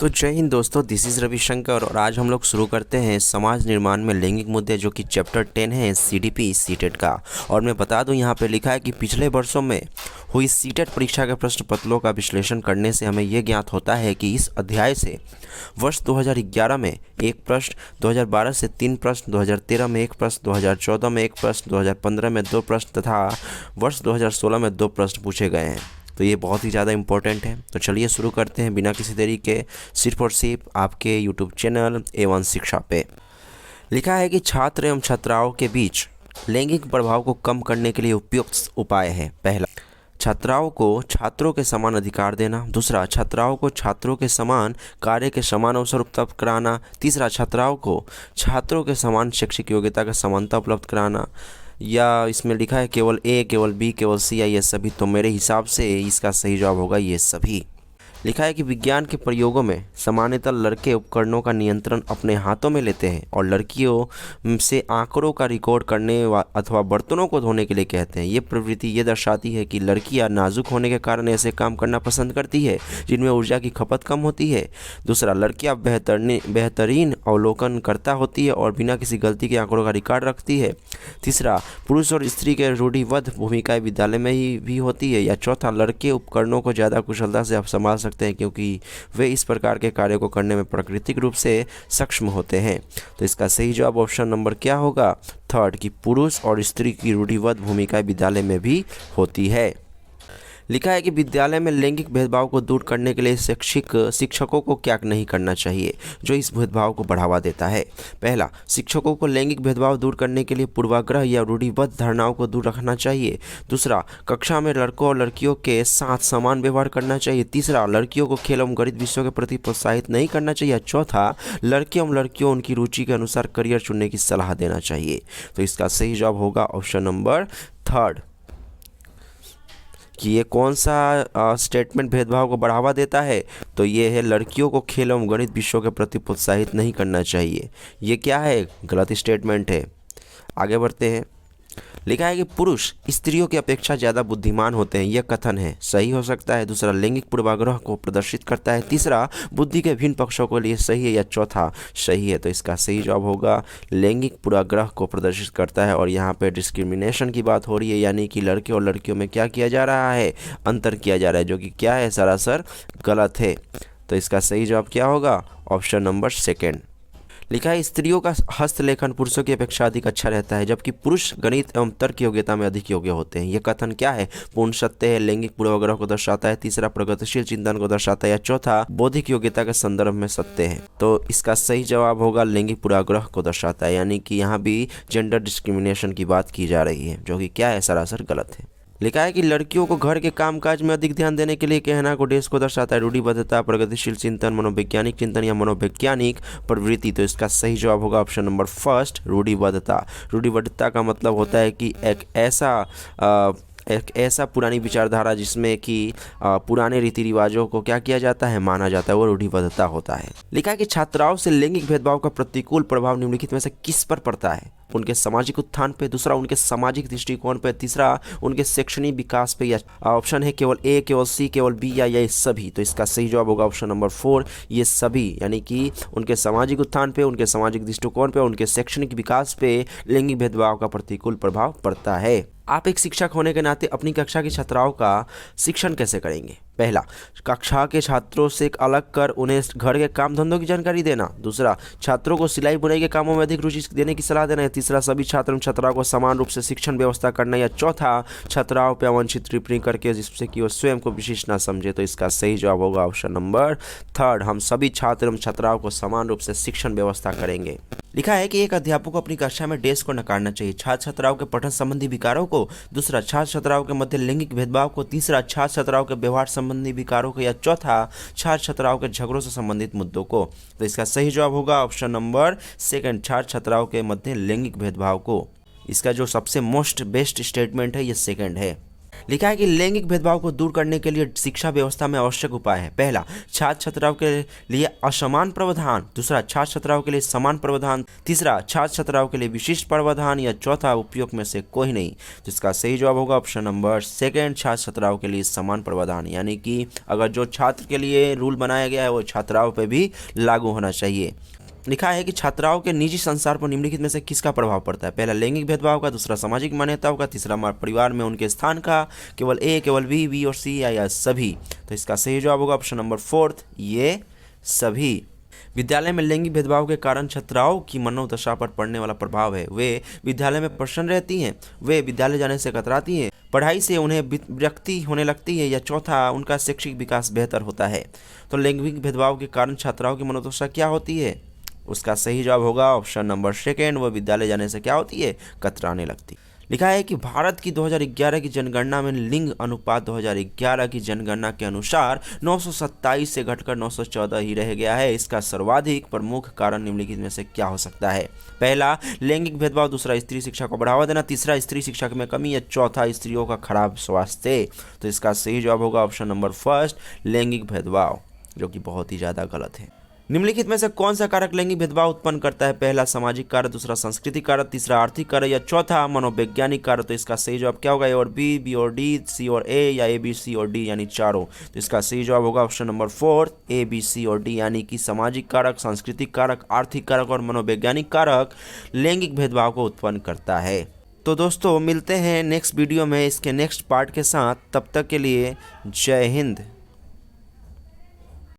तो जय हिंद दोस्तों, दिस इज़ रविशंकर और आज हम लोग शुरू करते हैं समाज निर्माण में लैंगिक मुद्दे, जो कि चैप्टर 10 है सीडीपी सीटेट का। और मैं बता दूं, यहाँ पे लिखा है कि पिछले वर्षों में हुई सीटेट परीक्षा के प्रश्न पत्रों का विश्लेषण करने से हमें ये ज्ञात होता है कि इस अध्याय से वर्ष 2011 में एक प्रश्न, 2012 से 3 प्रश्न, 2013 में एक प्रश्न, 2014 में एक प्रश्न, 2015 में 2 प्रश्न तथा वर्ष 2016 में 2 प्रश्न पूछे गए हैं। तो ये बहुत ही ज़्यादा इम्पोर्टेंट है। तो चलिए शुरू करते हैं बिना किसी देरी के, सिर्फ और सिर्फ आपके यूट्यूब चैनल A1 शिक्षा पे। लिखा है कि छात्र एवं छात्राओं के बीच लैंगिक प्रभाव को कम करने के लिए उपयुक्त उपाय है। पहला, छात्राओं को छात्रों के समान अधिकार देना। दूसरा, छात्राओं को छात्रों के समान कार्य के समान अवसर उपलब्ध कराना। तीसरा, छात्राओं को छात्रों के समान शैक्षिक योग्यता का समानता उपलब्ध कराना। या इसमें लिखा है केवल ए, केवल बी, केवल सी या ये सभी। तो मेरे हिसाब से इसका सही जवाब होगा ये सभी। लिखा है कि विज्ञान के प्रयोगों में सामान्यतः लड़के उपकरणों का नियंत्रण अपने हाथों में लेते हैं और लड़कियों से आंकड़ों का रिकॉर्ड करने अथवा बर्तनों को धोने के लिए कहते हैं। ये प्रवृत्ति ये दर्शाती है कि लड़कियां नाजुक होने के कारण ऐसे काम करना पसंद करती है जिनमें ऊर्जा की खपत कम होती है। दूसरा, लड़कियां बेहतरीन अवलोकनकर्ता होती है और बिना किसी गलती के आंकड़ों का रिकॉर्ड रखती है। तीसरा, पुरुष और स्त्री के रूढ़िबद्ध भूमिकाएं विद्यालय में ही भी होती है। या चौथा, लड़के उपकरणों को ज़्यादा कुशलता से संभाल सकते हैं क्योंकि वे इस प्रकार के कार्यों को करने में प्राकृतिक रूप से सक्षम होते हैं। तो इसका सही जवाब ऑप्शन नंबर क्या होगा? थर्ड, कि पुरुष और स्त्री की रूढ़िबद्ध भूमिकाएं विद्यालय में भी होती है। लिखा है कि विद्यालय में लैंगिक भेदभाव को दूर करने के लिए शिक्षकों को क्या नहीं करना चाहिए जो इस भेदभाव को बढ़ावा देता है। पहला, शिक्षकों को लैंगिक भेदभाव दूर करने के लिए पूर्वाग्रह या रूढ़िबद्ध धारणाओं को दूर रखना चाहिए। दूसरा, कक्षा में लड़कों और लड़कियों के साथ समान व्यवहार करना चाहिए। तीसरा, लड़कियों को खेल एवं गणित विषयों के प्रति प्रोत्साहित नहीं करना चाहिए। चौथा, लड़के एवं लड़कियों उनकी रुचि के अनुसार करियर चुनने की सलाह देना चाहिए। तो इसका सही जवाब होगा ऑप्शन नंबर थर्ड, कि ये कौन सा स्टेटमेंट भेदभाव को बढ़ावा देता है। तो ये है लड़कियों को खेल एवं गणित विषयों के प्रति प्रोत्साहित नहीं करना चाहिए। ये क्या है? गलत स्टेटमेंट है। आगे बढ़ते हैं। लिखा है कि पुरुष स्त्रियों की अपेक्षा ज़्यादा बुद्धिमान होते हैं। यह कथन है, सही हो सकता है। दूसरा, लैंगिक पूर्वाग्रह को प्रदर्शित करता है। तीसरा, बुद्धि के भिन्न पक्षों के लिए सही है। या चौथा सही है। तो इसका सही जवाब होगा लैंगिक पूर्वाग्रह को प्रदर्शित करता है। और यहाँ पे डिस्क्रिमिनेशन की बात हो रही है, यानी कि लड़के और लड़कियों में क्या किया जा रहा है? अंतर किया जा रहा है, जो कि क्या है? सरासर गलत है। तो इसका सही जवाब क्या होगा? Option number second. लिखा है स्त्रियों का हस्तलेखन पुरुषों की अपेक्षा अधिक अच्छा रहता है, जबकि पुरुष गणित एवं तर्क योग्यता में अधिक योग्य होते हैं। यह कथन क्या है? पूर्ण सत्य है। लैंगिक पूर्वाग्रह को दर्शाता है। तीसरा, प्रगतिशील चिंतन को दर्शाता है। या चौथा, बौद्धिक योग्यता के संदर्भ में सत्य है। तो इसका सही जवाब होगा लैंगिक पूर्वाग्रह को दर्शाता है, यानी कि यहाँ भी जेंडर डिस्क्रिमिनेशन की बात की जा रही है, जो कि क्या है? सरासर गलत है। लिखा है कि लड़कियों को घर के कामकाज में अधिक ध्यान देने के लिए कहना को देश को दर्शाता है। रूढ़िबद्धता, प्रगतिशील चिंतन, मनोवैज्ञानिक चिंतन या मनोवैज्ञानिक प्रवृत्ति। तो इसका सही जवाब होगा ऑप्शन नंबर फर्स्ट, रूढ़िबद्धता। रूढ़िबद्धता का मतलब होता है कि एक ऐसा पुरानी विचारधारा जिसमें कि पुराने रीति रिवाजों को क्या किया जाता है? माना जाता है, वो रूढ़िबद्धता होता है। लिखा है कि छात्राओं से लैंगिक भेदभाव का प्रतिकूल प्रभाव निम्नलिखित में से किस पर पड़ता है? उनके सामाजिक उत्थान पे। दूसरा, उनके सामाजिक दृष्टिकोण पे। तीसरा, उनके शैक्षणिक विकास पे। या ऑप्शन है केवल ए, केवल सी, केवल बी या ये सभी। तो इसका सही जवाब होगा ऑप्शन नंबर 4, ये सभी। यानी कि उनके सामाजिक उत्थान पे, उनके सामाजिक दृष्टिकोण पे, उनके शैक्षणिक विकास पे लैंगिक भेदभाव का प्रतिकूल प्रभाव पड़ता है। आप एक शिक्षक होने के नाते अपनी कक्षा की छात्राओं का शिक्षण कैसे करेंगे? पहला, कक्षा के छात्रों से अलग कर उन्हें घर के काम धंधों की जानकारी देना। दूसरा, छात्रों को सिलाई बुनाई के कामों में अधिक रुचि देने की सलाह देना है। तीसरा, सभी छात्र एवं छात्राओं को समान रूप से शिक्षण व्यवस्था करना। या चौथा, छात्राओं पर अवांछित टिप्पणी करके जिससे कि वो स्वयं को विशिष्ट ना समझे। तो इसका सही जवाब होगा ऑप्शन नंबर थर्ड, हम सभी छात्र एवं छात्राओं को समान रूप से शिक्षण व्यवस्था करेंगे। लिखा है कि एक अध्यापक को अपनी कक्षा में डेस्क को नकारना चाहिए। छात्र छात्राओं के पठन संबंधी विकारों को। दूसरा, छात्र छात्राओं के मध्य लैंगिक भेदभाव को। तीसरा, छात्र छात्राओं के व्यवहार संबंधी विकारों को। या चौथा, छात्र छात्राओं के झगड़ों से संबंधित मुद्दों को। तो इसका सही जवाब होगा ऑप्शन नंबर सेकंड, छात्र छात्राओं के मध्य लैंगिक भेदभाव को। इसका जो सबसे मोस्ट बेस्ट स्टेटमेंट है ये सेकंड है। लिखा है कि लैंगिक भेदभाव को दूर करने के लिए शिक्षा व्यवस्था में आवश्यक उपाय है। पहला, छात्र छात्राओं के लिए असमान प्रावधान। दूसरा, छात्र छात्राओं के लिए समान प्रावधान। तीसरा, छात्र छात्राओं के लिए विशिष्ट प्रावधान। या चौथा, उपयुक्त में से कोई नहीं। तो इसका सही जवाब होगा ऑप्शन नंबर सेकेंड, छात्र छात्राओं के लिए समान प्रावधान। यानी कि अगर जो छात्र के लिए रूल बनाया गया है वो छात्राओं पर भी लागू होना चाहिए। लिखा है कि छात्राओं के निजी संसार पर निम्नलिखित में से किसका प्रभाव पड़ता है। पहला, लैंगिक भेदभाव का। दूसरा, सामाजिक मान्यताओं का। तीसरा, परिवार में उनके स्थान का। केवल ए, केवल बी और सी या सभी। तो इसका सही जवाब होगा ऑप्शन नंबर फोर्थ, ये सभी। विद्यालय में लैंगिक भेदभाव के कारण छात्राओं की मनोदशा पर पड़ने वाला प्रभाव है। वे विद्यालय में प्रसन्न रहती हैं, वे विद्यालय जाने से कतराती हैं, पढ़ाई से उन्हें विरक्ति होने लगती है। या चौथा, उनका शैक्षिक विकास बेहतर होता है। तो लैंगिक भेदभाव के कारण छात्राओं की मनोदशा क्या होती है? उसका सही जवाब होगा ऑप्शन नंबर सेकेंड, वो विद्यालय जाने से क्या होती है? कतराने लगती। लिखा है कि भारत की 2011 की जनगणना में लिंग अनुपात 2011 की जनगणना के अनुसार 927 से घटकर 914 ही रह गया है। इसका सर्वाधिक प्रमुख कारण निम्नलिखित में से क्या हो सकता है? पहला, लैंगिक भेदभाव। दूसरा, स्त्री शिक्षा को बढ़ावा देना। तीसरा, स्त्री शिक्षा में कमी। या चौथा, स्त्रियों का खराब स्वास्थ्य। तो इसका सही जवाब होगा ऑप्शन नंबर फर्स्ट, लैंगिक भेदभाव, जो कि बहुत ही ज़्यादा गलत है। निम्नलिखित में से कौन सा कारक लैंगिक भेदभाव उत्पन्न करता है? पहला, सामाजिक कारक। दूसरा, सांस्कृतिक कारक। तीसरा, आर्थिक कारक। या चौथा, मनोवैज्ञानिक कारक। तो इसका सही जवाब क्या होगा? ए और बी, बी और डी, सी और ए, या ए बी सी और डी यानी चारों। तो इसका सही जवाब होगा option number fourth, A B C और डी, यानी कि सामाजिक कारक, सांस्कृतिक कारक, आर्थिक कारक और मनोवैज्ञानिक कारक लैंगिक भेदभाव को उत्पन्न करता है। तो दोस्तों, मिलते हैं नेक्स्ट वीडियो में इसके नेक्स्ट पार्ट के साथ। तब तक के लिए जय हिंद।